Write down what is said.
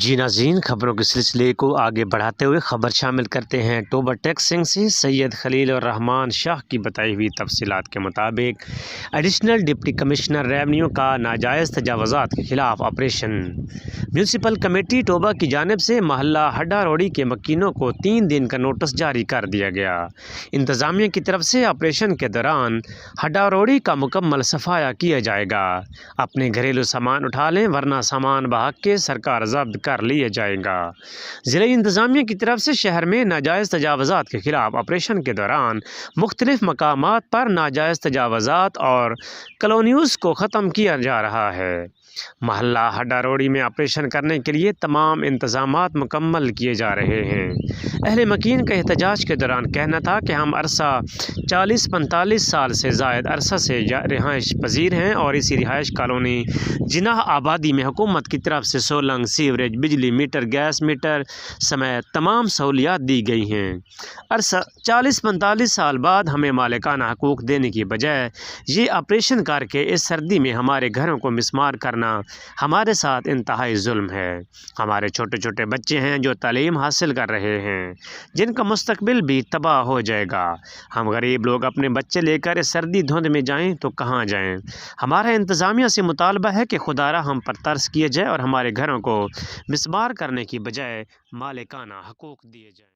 جی ناظرین، خبروں کے سلسلے کو آگے بڑھاتے ہوئے خبر شامل کرتے ہیں ٹوبہ ٹیکسنگ سے سید خلیل الرحمان شاہ کی بتائی ہوئی تفصیلات کے مطابق ایڈیشنل ڈپٹی کمشنر ریونیو کا ناجائز تجاوزات کے خلاف آپریشن۔ میونسپل کمیٹی ٹوبہ کی جانب سے محلہ ہڈا روڑی کے مکینوں کو 3 دن کا نوٹس جاری کر دیا گیا۔ انتظامیہ کی طرف سے آپریشن کے دوران ہڈا روڑی کا مکمل صفایا کیا جائے گا۔ اپنے گھریلو سامان اٹھا لیں ورنہ سامان بحق کے سرکار ضبط کر لیا جائے گا۔ ضلع انتظامیہ کی طرف سے شہر میں ناجائز تجاوزات کے خلاف آپریشن کے دوران مختلف مقامات پر ناجائز تجاوزات اور کالونیز کو ختم کیا جا رہا ہے۔ محلہ ہڈا روڑی میں آپریشن کرنے کے لیے تمام انتظامات مکمل کیے جا رہے ہیں۔ اہل مکین کا احتجاج کے دوران کہنا تھا کہ ہم عرصہ 40-45 سال سے زائد عرصہ سے رہائش پذیر ہیں اور اسی رہائش کالونی جناح آبادی میں حکومت کی طرف سے سولنگ، سیوریج، بجلی میٹر، گیس میٹر سمیت تمام سہولیات دی گئی ہیں۔ عرصہ 40-45 سال بعد ہمیں مالکانہ حقوق دینے کی بجائے یہ آپریشن کر کے اس سردی میں ہمارے گھروں کو مسمار کرنا ہمارے ساتھ انتہائی ظلم ہے۔ ہمارے چھوٹے چھوٹے بچے ہیں جو تعلیم حاصل کر رہے ہیں، جن کا مستقبل بھی تباہ ہو جائے گا۔ ہم غریب لوگ اپنے بچے لے کر اس سردی دھند میں جائیں تو کہاں جائیں؟ ہمارا انتظامیہ سے مطالبہ ہے کہ خدارا ہم پر ترس کیا جائے اور ہمارے گھروں کو مسمار کرنے کی بجائے مالکانہ حقوق دیے جائیں۔